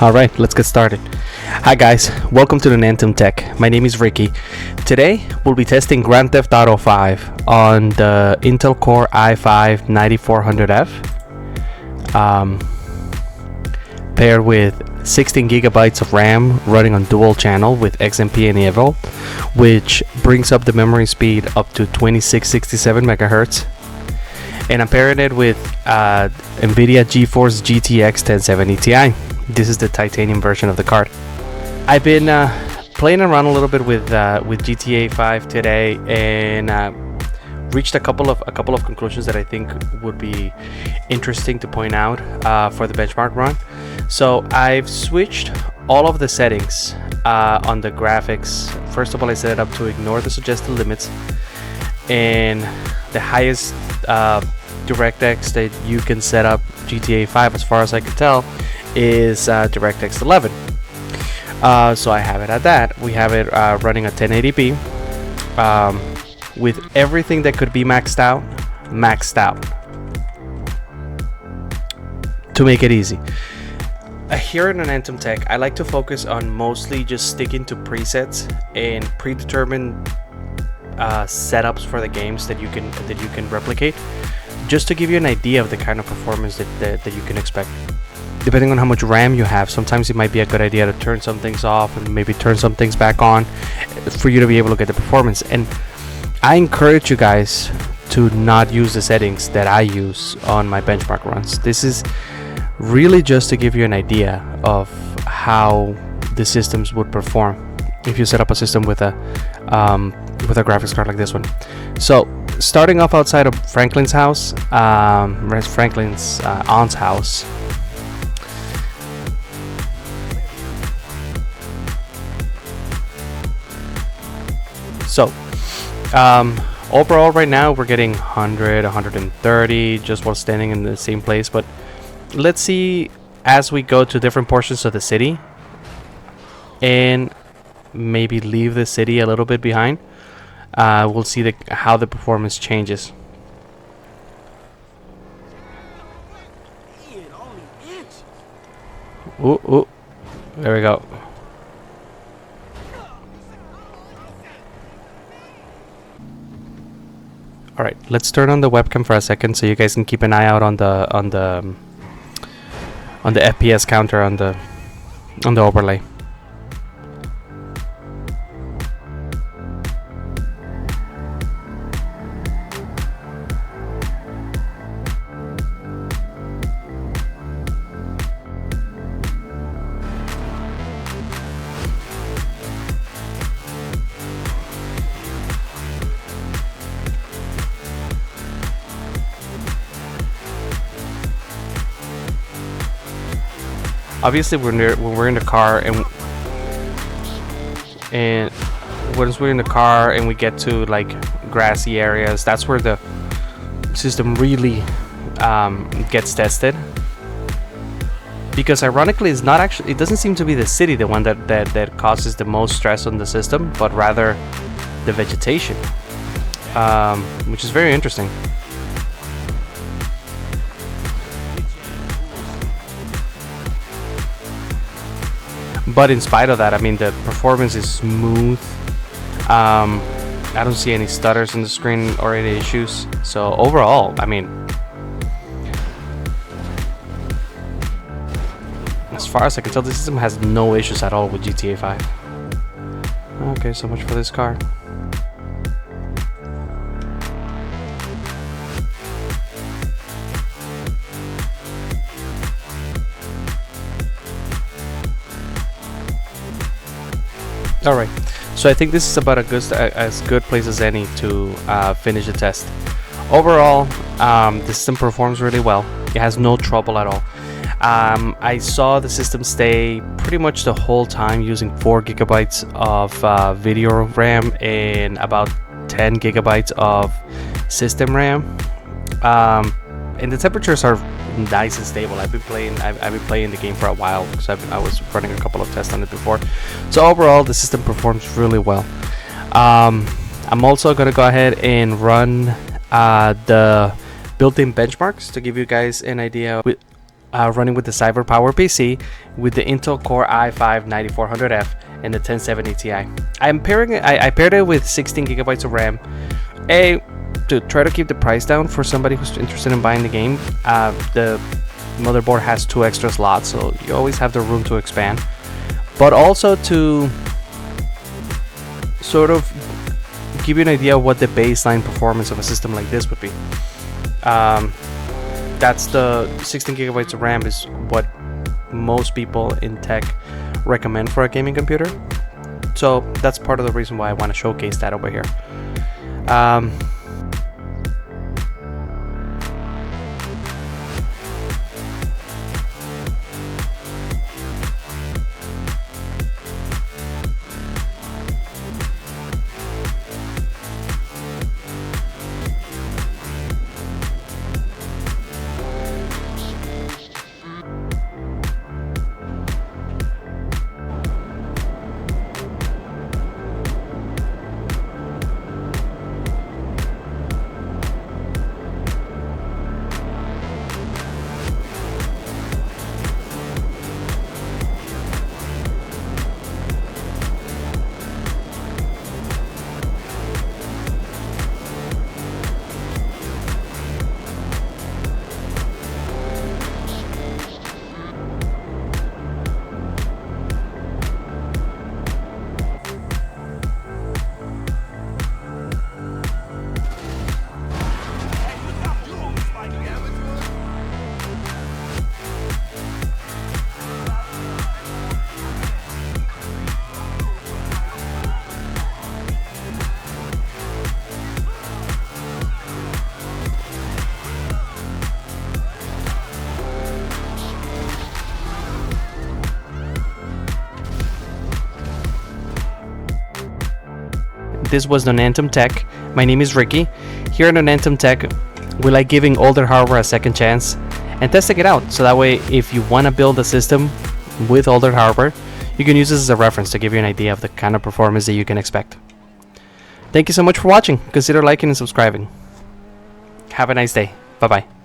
Alright, let's get started. Hi guys, welcome to the Nantum Tech. My name is Ricky. Today we'll be testing Grand Theft Auto 5 on the Intel Core i5-9400f paired with 16 gigabytes of RAM running on dual channel with XMP and Evo, which brings up the memory speed up to 2667 megahertz. And I'm pairing it with NVIDIA GeForce GTX 1070 Ti. This is the titanium version of the card. I've been playing around a little bit with GTA 5 today, and reached a couple of conclusions that I think would be interesting to point out for the benchmark run. So I've switched all of the settings on the graphics. First of all, I set it up to ignore the suggested limits, and the highest DirectX that you can set up GTA 5, as far as I can tell, is DirectX 11. So I have it at that. We have it running at 1080p with everything that could be maxed out to make it easy. Here in Nantum Tech, I like to focus on mostly just sticking to presets and predetermined setups for the games that you can replicate, just to give you an idea of the kind of performance that you can expect. Depending on how much RAM you have, sometimes it might be a good idea to turn some things off and maybe turn some things back on for you to be able to get the performance. And I encourage you guys to not use the settings that I use on my benchmark runs. This is really just to give you an idea of how the systems would perform if you set up a system with a graphics card like this one. So starting off outside of Franklin's house, Franklin's aunt's house. So overall right now we're getting 100, 130 just while standing in the same place, but let's see as we go to different portions of the city and maybe leave the city a little bit behind. We'll see how the performance changes. Ooh, there we go. All right, let's turn on the webcam for a second so you guys can keep an eye out on the FPS counter on the overlay. Obviously, when we're in the car and once we're in the car and we get to like grassy areas, that's where the system really gets tested. Because ironically, it's not actually. It doesn't seem to be the city the one that causes the most stress on the system, but rather the vegetation, which is very interesting. But in spite of that, I mean, the performance is smooth. I don't see any stutters on the screen or any issues. So overall, I mean, as far as I can tell, the system has no issues at all with GTA 5. Okay, so much for this car. Alright, so I think this is about as good place as any to finish the test. Overall, the system performs really well. It has no trouble at all. I saw the system stay pretty much the whole time using 4 gigabytes of video RAM and about 10 gigabytes of system RAM. And the temperatures are nice and stable. I've been playing the game for a while because I was running a couple of tests on it before. So overall, the system performs really well. I'm also gonna go ahead and run the built-in benchmarks to give you guys an idea running with the Cyber Power PC with the Intel Core i5-9400f and the 1070 Ti. I paired it with 16 gigabytes of RAM. To try to keep the price down for somebody who's interested in buying the game. The motherboard has 2 extra slots, so you always have the room to expand. But also to sort of give you an idea of what the baseline performance of a system like this would be. That's the 16 gigabytes of RAM is what most people in tech recommend for a gaming computer. So that's part of the reason why I want to showcase that over here. This was Nonantum Tech. My name is Ricky. Here at Nonantum Tech, we like giving older hardware a second chance and testing it out. So that way, if you want to build a system with older hardware, you can use this as a reference to give you an idea of the kind of performance that you can expect. Thank you so much for watching. Consider liking and subscribing. Have a nice day. Bye-bye.